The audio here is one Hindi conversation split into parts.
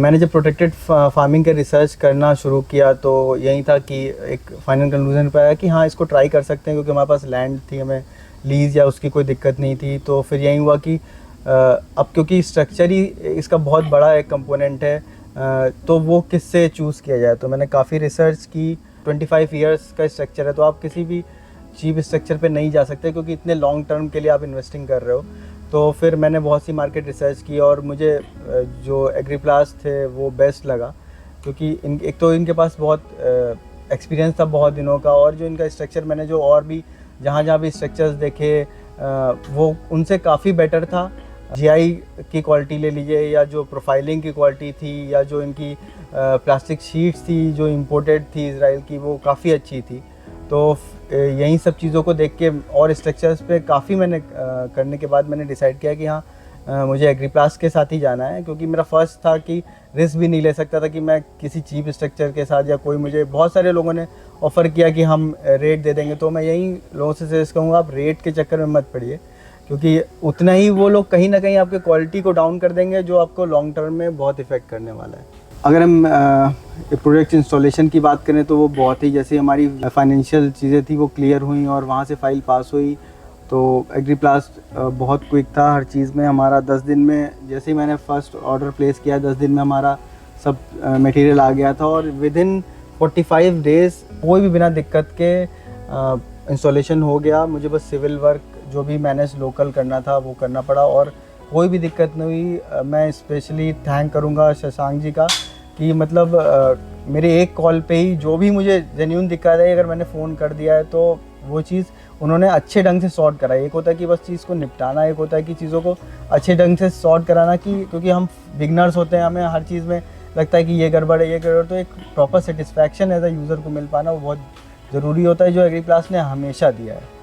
मैंने जब प्रोटेक्टेड फार्मिंग का रिसर्च करना शुरू किया तो यही था कि एक फाइनल कंक्लूजन पे आया कि हाँ इसको ट्राई कर सकते हैं, क्योंकि हमारे पास लैंड थी, हमें लीज़ या उसकी कोई दिक्कत नहीं थी। तो फिर यही हुआ कि अब क्योंकि स्ट्रक्चर ही इसका बहुत बड़ा एक कंपोनेंट है, तो वो किससे चूज़ किया जाए। तो मैंने काफ़ी रिसर्च की। 25 इयर्स का स्ट्रक्चर है, तो आप किसी भी चीप स्ट्रक्चर पे नहीं जा सकते, क्योंकि इतने लॉन्ग टर्म के लिए आप इन्वेस्टिंग कर रहे हो। तो फिर मैंने बहुत सी मार्केट रिसर्च की और मुझे जो एग्रीप्लास थे वो बेस्ट लगा, क्योंकि एक तो इनके पास बहुत एक्सपीरियंस था बहुत दिनों का, और जो इनका स्ट्रक्चर मैंने जो और भी जहाँ भी स्ट्रक्चर्स देखे वो उनसे काफ़ी बेटर था। जीआई की क्वालिटी ले लीजिए, या जो प्रोफाइलिंग की क्वालिटी थी, या जो इनकी प्लास्टिक शीट्स थी जो इम्पोर्टेड थी इसराइल की, वो काफ़ी अच्छी थी। तो यही सब चीज़ों को देख के और स्ट्रक्चर्स पे काफ़ी मैंने करने के बाद मैंने डिसाइड किया कि हाँ मुझे एग्रीप्लास के साथ ही जाना है, क्योंकि मेरा फर्स्ट था कि रिस्क भी नहीं ले सकता था कि मैं किसी चीप स्ट्रक्चर के साथ, या कोई मुझे बहुत सारे लोगों ने ऑफ़र किया कि हम रेट दे देंगे। तो मैं यही लोगों से सजेस्ट कहूँगा, आप रेट के चक्कर में मत पड़िए, क्योंकि उतना ही वो लोग कहीं ना कहीं आपके क्वालिटी को डाउन कर देंगे, जो आपको लॉन्ग टर्म में बहुत इफ़ेक्ट करने वाला है। अगर हम प्रोडक्ट इंस्टॉलेशन की बात करें तो वो बहुत ही, जैसे हमारी फाइनेंशियल चीज़ें थी वो क्लियर हुई और वहाँ से फाइल पास हुई। तो एग्रीप्लास बहुत क्विक था हर चीज़ में। हमारा 10 दिन में, जैसे ही मैंने फ़र्स्ट ऑर्डर प्लेस किया, 10 दिन में हमारा सब मटेरियल आ गया था, और विदिन 45 डेज़ कोई भी बिना दिक्कत के इंस्टॉलेशन हो गया। मुझे बस सिविल वर्क जो भी मैनेज लोकल करना था वो करना पड़ा, और कोई भी दिक्कत नहीं हुई। मैं स्पेशली थैंक करूँगा शशांक जी का, कि मतलब मेरे एक कॉल पे ही जो भी मुझे जेन्युइन दिक्कत है, अगर मैंने फ़ोन कर दिया है तो वो चीज़ उन्होंने अच्छे ढंग से सॉर्ट करा। एक होता है कि बस चीज़ को निपटाना, एक होता है कि चीज़ों को अच्छे ढंग से सॉर्ट कराना, कि क्योंकि हम बिगनर्स होते हैं, हमें हर चीज़ में लगता है कि ये गड़बड़ है, ये गड़बड़। तो एक proper satisfaction as a user को मिल पाना वो बहुत ज़रूरी होता है, जो एग्रीप्लास ने हमेशा दिया है।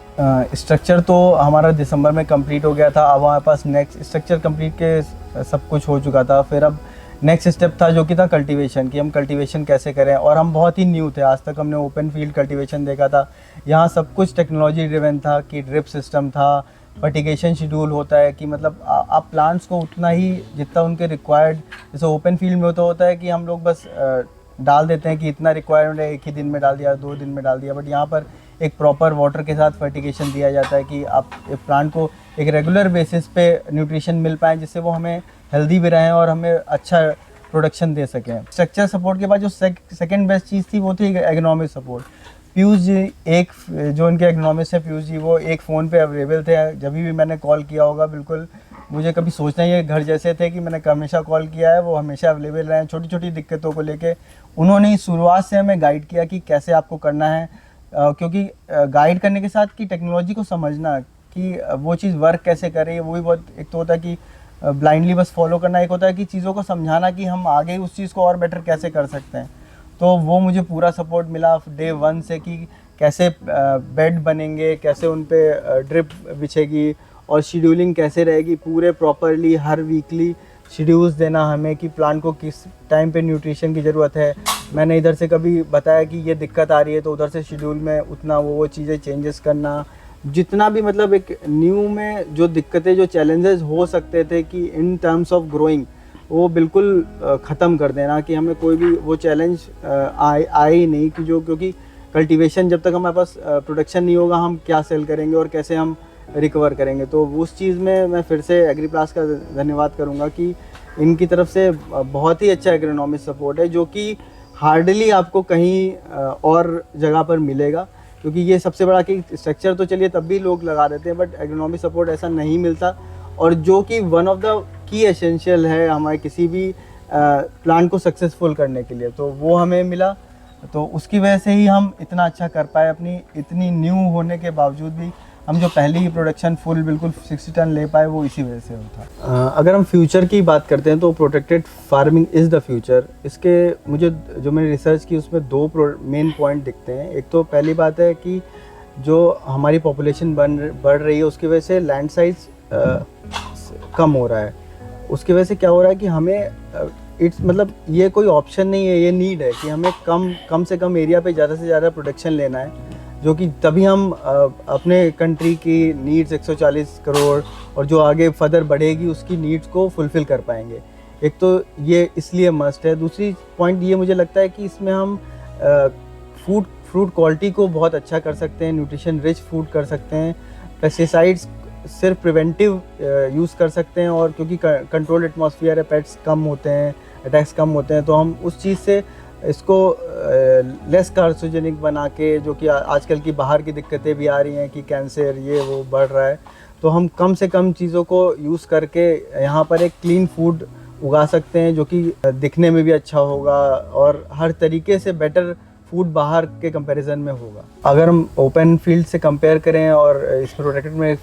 स्ट्रक्चर तो हमारा दिसंबर में कंप्लीट हो गया था। अब हमारे पास नेक्स्ट स्ट्रक्चर कंप्लीट के सब कुछ हो चुका था। फिर अब नेक्स्ट स्टेप था जो कि था कल्टीवेशन, कि हम कल्टीवेशन कैसे करें। और हम बहुत ही न्यू थे, आज तक हमने ओपन फील्ड कल्टीवेशन देखा था। यहाँ सब कुछ टेक्नोलॉजी ड्रिवन था, कि ड्रिप सिस्टम था, फर्टिगेशन शेड्यूल होता है, कि मतलब आप प्लांट्स को उतना ही जितना उनके रिक्वायर्ड, जैसे ओपन फील्ड में तो होता है कि हम लोग बस डाल देते हैं कि इतना रिक्वायरमेंट है, एक ही दिन में डाल दिया, 2 दिन में डाल दिया। बट यहाँ पर एक प्रॉपर वाटर के साथ फर्टिगेशन दिया जाता है, कि आप प्लांट को एक रेगुलर बेसिस पे न्यूट्रिशन मिल पाए, जिससे वो हमें हेल्दी भी रहें और हमें अच्छा प्रोडक्शन दे सकें। स्ट्रक्चर सपोर्ट के बाद जो सेकंड बेस्ट चीज़ थी वो थी एग्नोमिक सपोर्ट। पीयूष जी, एक जो इनके एग्नोमिक्स है पीयूष जी, वो एक फ़ोन पे अवेलेबल थे। जब भी मैंने कॉल किया होगा, बिल्कुल मुझे कभी सोचना ही है, घर जैसे थे कि मैंने हमेशा कॉल किया है, वो हमेशा अवेलेबल रहे। छोटी छोटी दिक्कतों को लेके उन्होंने ही शुरुआत से हमें गाइड किया कि कैसे आपको करना है, क्योंकि गाइड करने के साथ कि टेक्नोलॉजी को समझना कि वो चीज़ वर्क कैसे कर रही है, वो भी बहुत। एक तो होता है कि ब्लाइंडली बस फॉलो करना, एक होता है कि चीज़ों को समझाना कि हम आगे उस चीज़ को और बेटर कैसे कर सकते हैं। तो वो मुझे पूरा सपोर्ट मिला डे 1 से, कि कैसे बेड बनेंगे, कैसे उन पे ड्रिप बिछेगी, और शेड्यूलिंग कैसे रहेगी पूरे प्रॉपरली। हर वीकली शेड्यूल्स देना हमें कि प्लांट को किस टाइम पे न्यूट्रिशन की ज़रूरत है। मैंने इधर से कभी बताया कि ये दिक्कत आ रही है, तो उधर से शेड्यूल में उतना वो चीज़ें चेंजेस करना। जितना भी मतलब एक न्यू में जो दिक्कतें, जो चैलेंजेस हो सकते थे कि इन टर्म्स ऑफ ग्रोइंग, वो बिल्कुल ख़त्म कर देना, कि हमें कोई भी वो चैलेंज आए ही नहीं, कि जो, क्योंकि कल्टीवेशन जब तक हमारे पास प्रोडक्शन नहीं होगा, हम क्या सेल करेंगे और कैसे हम रिकवर करेंगे। तो उस चीज़ में मैं फिर से एग्रीप्लास का धन्यवाद करूँगा कि इनकी तरफ से बहुत ही अच्छा एग्रोनॉमिक सपोर्ट है, जो कि हार्डली आपको कहीं और जगह पर मिलेगा। क्योंकि ये सबसे बड़ा कि स्ट्रक्चर तो चलिए तब भी लोग लगा देते हैं, बट एग्रोनॉमिक सपोर्ट ऐसा नहीं मिलता, और जो कि one of the key essential है हमारे किसी भी प्लांट को सक्सेसफुल करने के लिए। तो वो हमें मिला, तो उसकी वजह से ही हम इतना अच्छा कर पाए। अपनी इतनी न्यू होने के बावजूद भी हम जो पहली ही प्रोडक्शन फुल बिल्कुल 60 टन ले पाए, वो इसी वजह से होता। अगर हम फ्यूचर की बात करते हैं तो protected farming is the future. इसके मुझे जो मैंने रिसर्च की उसमें 2 मेन पॉइंट दिखते हैं। एक तो पहली बात है कि जो हमारी पॉपुलेशन बढ़ रही है, उसकी वजह से लैंड साइज कम हो रहा है। उसकी वजह से क्या हो रहा है कि हमें इट्स मतलब ये कोई ऑप्शन नहीं है, ये नीड है कि हमें कम से कम एरिया पे ज़्यादा से ज़्यादा प्रोडक्शन लेना है, जो कि तभी हम अपने कंट्री की नीड्स 140 करोड़ और जो आगे फर्दर बढ़ेगी उसकी नीड्स को फुलफ़िल कर पाएंगे। एक तो ये इसलिए मस्ट है। दूसरी पॉइंट ये मुझे लगता है कि इसमें हम फ्रूट क्वालिटी को बहुत अच्छा कर सकते हैं, न्यूट्रिशन रिच फूड कर सकते हैं, पेस्टिसाइड्स सिर्फ प्रिवेंटिव यूज़ कर सकते हैं, और क्योंकि कंट्रोल्ड एटमॉस्फेयर है, पेट्स कम होते हैं, अटैक्स कम होते हैं, तो हम उस चीज़ से इसको लेस कार्सिनोजेनिक बना के, जो कि आजकल की बाहर की दिक्कतें भी आ रही हैं कि कैंसर ये वो बढ़ रहा है, तो हम कम से कम चीज़ों को यूज़ करके यहाँ पर एक क्लीन फूड उगा सकते हैं जो कि दिखने में भी अच्छा होगा और हर तरीके से बेटर फूड बाहर के कंपैरिजन में होगा। अगर हम ओपन फील्ड से कंपेयर करें और इस प्रोटेक्टेड में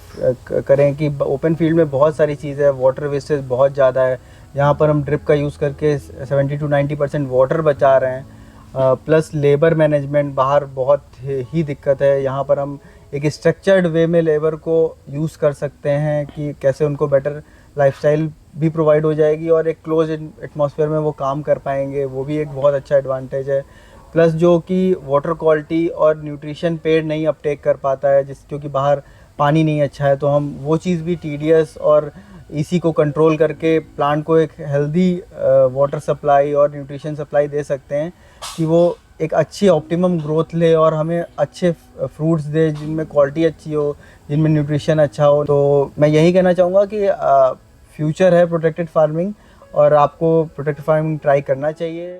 करें कि ओपन फील्ड में बहुत सारी चीज़ें है, वाटर वेस्टेज बहुत ज़्यादा है, यहाँ पर हम ड्रिप का यूज़ करके 70 to 90% वाटर बचा रहे हैं, प्लस लेबर मैनेजमेंट बाहर बहुत ही दिक्कत है। यहाँ पर हम एक स्ट्रक्चर्ड वे में लेबर को यूज़ कर सकते हैं कि कैसे उनको बेटर लाइफस्टाइल भी प्रोवाइड हो जाएगी और एक क्लोज एटमॉस्फेयर में वो काम कर पाएंगे, वो भी एक बहुत अच्छा एडवांटेज है। प्लस जो कि वाटर क्वालिटी और न्यूट्रिशन पेड़ नहीं अपटेक कर पाता है, क्योंकि बाहर पानी नहीं अच्छा है, तो हम वो चीज़ भी टीडीएस और इसी को कंट्रोल करके प्लांट को एक हेल्दी वाटर सप्लाई और न्यूट्रिशन सप्लाई दे सकते हैं कि वो एक अच्छी ऑप्टिमम ग्रोथ ले और हमें अच्छे फ्रूट्स दे जिनमें क्वालिटी अच्छी हो, जिनमें न्यूट्रिशन अच्छा हो। तो मैं यही कहना चाहूँगा कि फ्यूचर है प्रोटेक्टेड फार्मिंग और आपको प्रोटेक्टेड फार्मिंग ट्राई करना चाहिए।